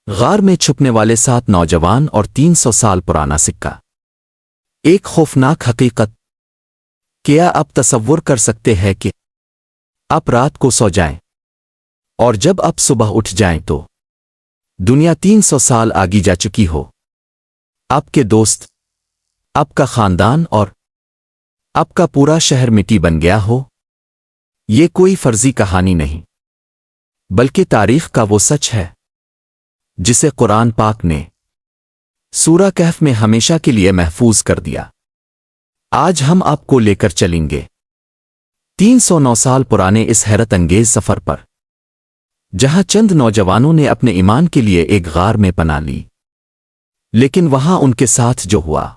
غار میں چھپنے والے 7 نوجوان اور 300 سال پرانا سکہ۔ ایک خوفناک حقیقت۔ کیا آپ تصور کر سکتے ہیں کہ آپ رات کو سو جائیں اور جب آپ صبح اٹھ جائیں تو دنیا 300 سال آگی جا چکی ہو؟ آپ کے دوست، آپ کا خاندان اور آپ کا پورا شہر مٹی بن گیا ہو؟ یہ کوئی فرضی کہانی نہیں، بلکہ تاریخ کا وہ سچ ہے جسے قرآن پاک نے سورہ کہف میں ہمیشہ کے لیے محفوظ کر دیا۔ آج ہم آپ کو لے کر چلیں گے 309 سال پرانے اس حیرت انگیز سفر پر، جہاں چند نوجوانوں نے اپنے ایمان کے لیے ایک غار میں پناہ لی، لیکن وہاں ان کے ساتھ جو ہوا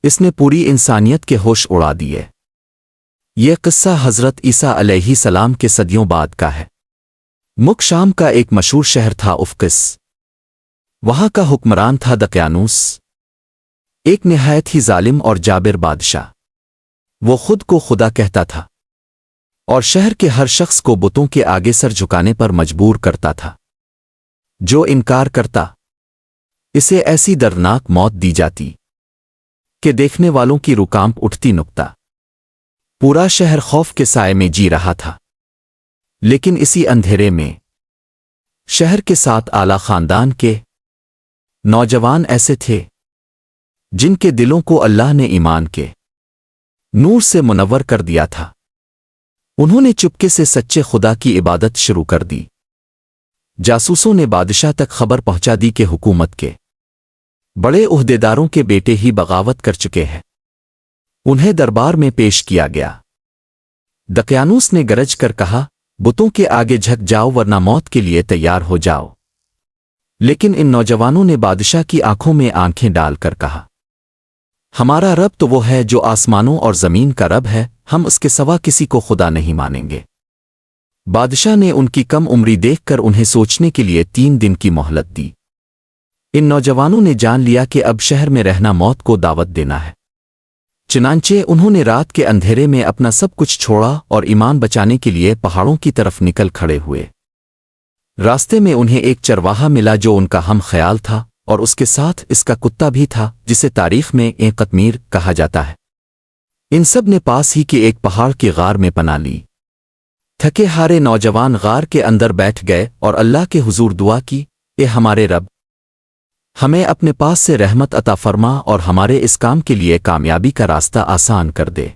اس نے پوری انسانیت کے ہوش اڑا دیے۔ یہ قصہ حضرت عیسیٰ علیہ السلام کے صدیوں بعد کا ہے۔ مک شام کا ایک مشہور شہر تھا افقس۔ وہاں کا حکمران تھا دقیانوس، ایک نہایت ہی ظالم اور جابر بادشاہ۔ وہ خود کو خدا کہتا تھا اور شہر کے ہر شخص کو بتوں کے آگے سر جھکانے پر مجبور کرتا تھا۔ جو انکار کرتا اسے ایسی دردناک موت دی جاتی کہ دیکھنے والوں کی روح کانپ اٹھتی۔ نکتہ پورا شہر خوف کے سائے میں جی رہا تھا، لیکن اسی اندھیرے میں شہر کے 7 اعلیٰ خاندان کے نوجوان ایسے تھے جن کے دلوں کو اللہ نے ایمان کے نور سے منور کر دیا تھا۔ انہوں نے چپکے سے سچے خدا کی عبادت شروع کر دی۔ جاسوسوں نے بادشاہ تک خبر پہنچا دی کہ حکومت کے بڑے عہدیداروں کے بیٹے ہی بغاوت کر چکے ہیں۔ انہیں دربار میں پیش کیا گیا۔ دقیانوس نے گرج کر کہا، بتوں کے آگے جھک جاؤ ورنہ موت کے لیے تیار ہو جاؤ۔ لیکن ان نوجوانوں نے بادشاہ کی آنکھوں میں آنکھیں ڈال کر کہا، ہمارا رب تو وہ ہے جو آسمانوں اور زمین کا رب ہے، ہم اس کے سوا کسی کو خدا نہیں مانیں گے۔ بادشاہ نے ان کی کم عمری دیکھ کر انہیں سوچنے کے لیے 3 دن کی مہلت دی۔ ان نوجوانوں نے جان لیا کہ اب شہر میں رہنا موت کو دعوت دینا ہے۔ چنانچہ انہوں نے رات کے اندھیرے میں اپنا سب کچھ چھوڑا اور ایمان بچانے کے لیے پہاڑوں کی طرف نکل کھڑے ہوئے۔ راستے میں انہیں ایک چرواہا ملا جو ان کا ہم خیال تھا، اور اس کے ساتھ اس کا کتا بھی تھا جسے تاریخ میں ایک قطمیر کہا جاتا ہے۔ ان سب نے پاس ہی کے ایک پہاڑ کی غار میں پناہ لی۔ تھکے ہارے نوجوان غار کے اندر بیٹھ گئے اور اللہ کے حضور دعا کی، اے ہمارے رب، ہمیں اپنے پاس سے رحمت عطا فرما اور ہمارے اس کام کے لیے کامیابی کا راستہ آسان کر دے۔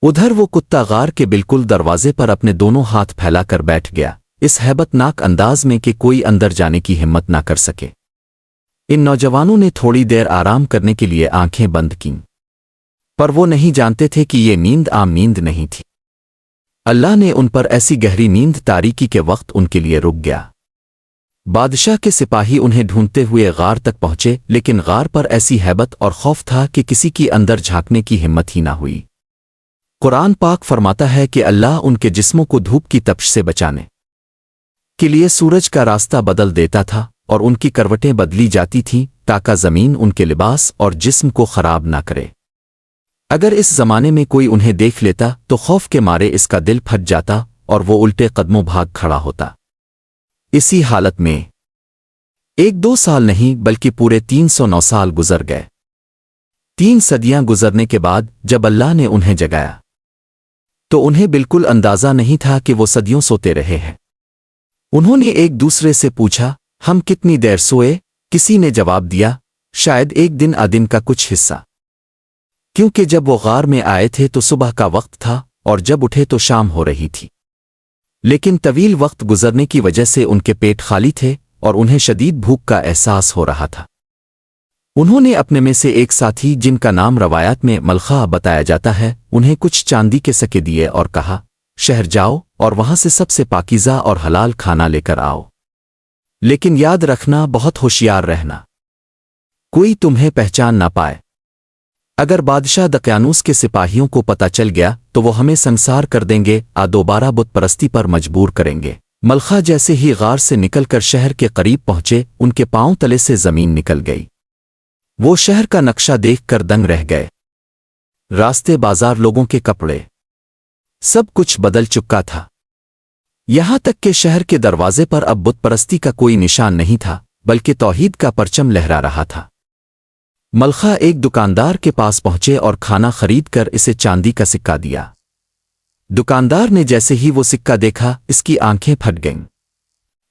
ادھر وہ کتا غار کے بالکل دروازے پر اپنے دونوں ہاتھ پھیلا کر بیٹھ گیا، اس ہیبت ناک انداز میں کہ کوئی اندر جانے کی ہمت نہ کر سکے۔ ان نوجوانوں نے تھوڑی دیر آرام کرنے کے لیے آنکھیں بند کیں، پر وہ نہیں جانتے تھے کہ یہ نیند عام نیند نہیں تھی۔ اللہ نے ان پر ایسی گہری نیند تاریکی کے وقت ان کے لیے رک گیا۔ بادشاہ کے سپاہی انہیں ڈھونڈتے ہوئے غار تک پہنچے، لیکن غار پر ایسی ہیبت اور خوف تھا کہ کسی کی اندر جھانکنے کی ہمت ہی نہ ہوئی۔ قرآن پاک فرماتا ہے کہ اللہ ان کے جسموں کو دھوپ کی تپش سے بچانے کے لیے سورج کا راستہ بدل دیتا تھا، اور ان کی کروٹیں بدلی جاتی تھیں تاکہ زمین ان کے لباس اور جسم کو خراب نہ کرے۔ اگر اس زمانے میں کوئی انہیں دیکھ لیتا تو خوف کے مارے اس کا دل پھٹ جاتا اور وہ الٹے قدموں بھاگ کھڑا ہوتا۔ اسی حالت میں 1-2 سال نہیں بلکہ پورے 309 سال گزر گئے۔ 3 صدیاں گزرنے کے بعد جب اللہ نے انہیں جگایا تو انہیں بالکل اندازہ نہیں تھا کہ وہ صدیوں سوتے رہے ہیں۔ انہوں نے ایک دوسرے سے پوچھا، ہم کتنی دیر سوئے؟ کسی نے جواب دیا، شاید ایک دن کا کچھ حصہ، کیونکہ جب وہ غار میں آئے تھے تو صبح کا وقت تھا اور جب اٹھے تو شام ہو رہی تھی۔ لیکن طویل وقت گزرنے کی وجہ سے ان کے پیٹ خالی تھے اور انہیں شدید بھوک کا احساس ہو رہا تھا۔ انہوں نے اپنے میں سے ایک ساتھی جن کا نام روایات میں ملخہ بتایا جاتا ہے، انہیں کچھ چاندی کے سکے دیے اور کہا، شہر جاؤ اور وہاں سے سب سے پاکیزہ اور حلال کھانا لے کر آؤ، لیکن یاد رکھنا، بہت ہوشیار رہنا، کوئی تمہیں پہچان نہ پائے۔ اگر بادشاہ دقیانوس کے سپاہیوں کو پتہ چل گیا تو وہ ہمیں سنسار کر دیں گے، دوبارہ بت پرستی پر مجبور کریں گے۔ ملخہ جیسے ہی غار سے نکل کر شہر کے قریب پہنچے، ان کے پاؤں تلے سے زمین نکل گئی۔ وہ شہر کا نقشہ دیکھ کر دنگ رہ گئے۔ راستے، بازار، لوگوں کے کپڑے، سب کچھ بدل چکا تھا۔ یہاں تک کہ شہر کے دروازے پر اب بت پرستی کا کوئی نشان نہیں تھا، بلکہ توحید کا پرچم لہرا رہا تھا۔ ملخہ ایک دکاندار کے پاس پہنچے اور کھانا خرید کر اسے چاندی کا سکہ دیا۔ دکاندار نے جیسے ہی وہ سکہ دیکھا، اس کی آنکھیں پھٹ گئیں۔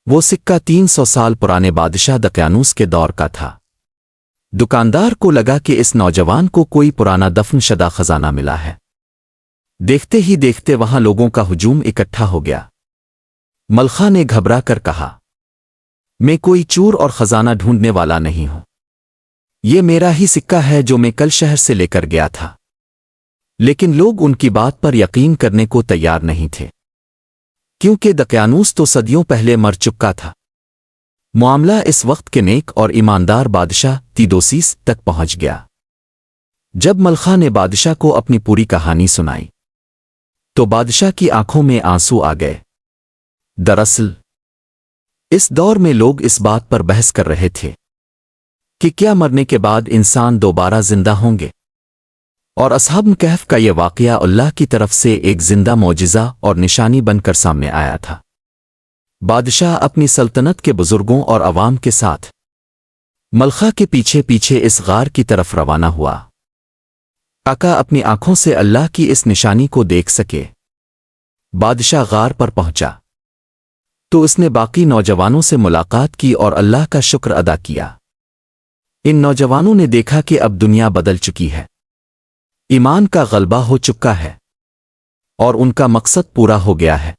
وہ سکہ 300 سال پرانے بادشاہ دقیانوس کے دور کا تھا۔ دکاندار کو لگا کہ اس نوجوان کو کوئی پرانا دفن شدہ خزانہ ملا ہے۔ دیکھتے ہی دیکھتے وہاں لوگوں کا ہجوم اکٹھا ہو گیا۔ ملخہ نے گھبرا کر کہا، میں کوئی چور اور خزانہ ڈھونڈنے والا نہیں ہوں۔ یہ میرا ہی سکہ ہے جو میں کل شہر سے لے کر گیا تھا۔ لیکن لوگ ان کی بات پر یقین کرنے کو تیار نہیں تھے، کیونکہ دقیانوس تو صدیوں پہلے مر چکا تھا۔ معاملہ اس وقت کے نیک اور ایماندار بادشاہ تیودوسیس تک پہنچ گیا۔ جب ملخہ نے بادشاہ کو اپنی پوری کہانی سنائی تو بادشاہ کی آنکھوں میں آنسو آ گئے۔ دراصل اس دور میں لوگ اس بات پر بحث کر رہے تھے کہ کیا مرنے کے بعد انسان دوبارہ زندہ ہوں گے، اور اصحاب کہف کا یہ واقعہ اللہ کی طرف سے ایک زندہ معجزہ اور نشانی بن کر سامنے آیا تھا۔ بادشاہ اپنی سلطنت کے بزرگوں اور عوام کے ساتھ ملخہ کے پیچھے پیچھے اس غار کی طرف روانہ ہوا، تاکہ اپنی آنکھوں سے اللہ کی اس نشانی کو دیکھ سکے۔ بادشاہ غار پر پہنچا تو اس نے باقی نوجوانوں سے ملاقات کی اور اللہ کا شکر ادا کیا۔ ان نوجوانوں نے دیکھا کہ اب دنیا بدل چکی ہے، ایمان کا غلبہ ہو چکا ہے اور ان کا مقصد پورا ہو گیا ہے۔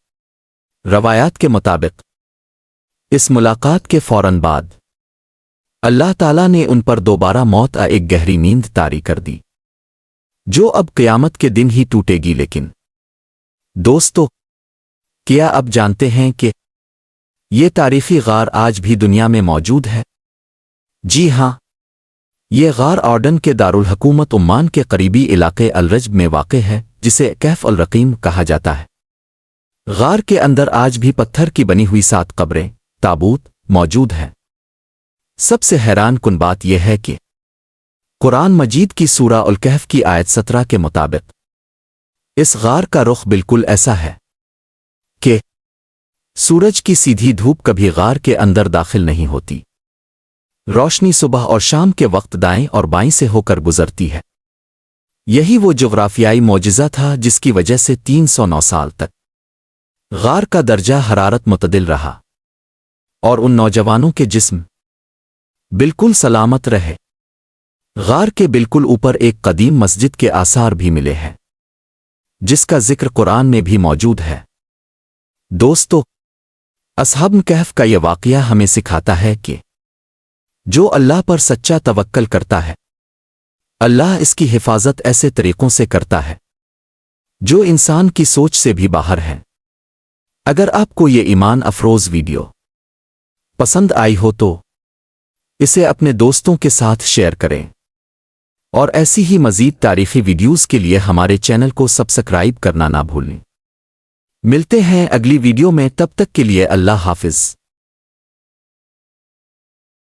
روایات کے مطابق اس ملاقات کے فوراً بعد اللہ تعالیٰ نے ان پر دوبارہ موت ایک گہری نیند طاری کر دی، جو اب قیامت کے دن ہی ٹوٹے گی۔ لیکن دوستو، کیا اب جانتے ہیں کہ یہ تاریخی غار آج بھی دنیا میں موجود ہے؟ جی ہاں، یہ غار اردن کے دارالحکومت عمان کے قریبی علاقے الرجب میں واقع ہے، جسے کہف الرقیم کہا جاتا ہے۔ غار کے اندر آج بھی پتھر کی بنی ہوئی 7 قبریں، تابوت موجود ہیں۔ سب سے حیران کن بات یہ ہے کہ قرآن مجید کی سورہ الکہف کی آیت 17 کے مطابق اس غار کا رخ بالکل ایسا ہے کہ سورج کی سیدھی دھوپ کبھی غار کے اندر داخل نہیں ہوتی۔ روشنی صبح اور شام کے وقت دائیں اور بائیں سے ہو کر گزرتی ہے۔ یہی وہ جغرافیائی معجزہ تھا جس کی وجہ سے 309 سال تک غار کا درجہ حرارت معتدل رہا اور ان نوجوانوں کے جسم بالکل سلامت رہے۔ غار کے بالکل اوپر ایک قدیم مسجد کے آثار بھی ملے ہیں، جس کا ذکر قرآن میں بھی موجود ہے۔ دوستو، اصحاب کہف کا یہ واقعہ ہمیں سکھاتا ہے کہ جو اللہ پر سچا توکل کرتا ہے، اللہ اس کی حفاظت ایسے طریقوں سے کرتا ہے جو انسان کی سوچ سے بھی باہر ہے۔ اگر آپ کو یہ ایمان افروز ویڈیو پسند آئی ہو تو اسے اپنے دوستوں کے ساتھ شیئر کریں، اور ایسی ہی مزید تاریخی ویڈیوز کے لیے ہمارے چینل کو سبسکرائب کرنا نہ بھولیں۔ ملتے ہیں اگلی ویڈیو میں، تب تک کے لیے اللہ حافظ۔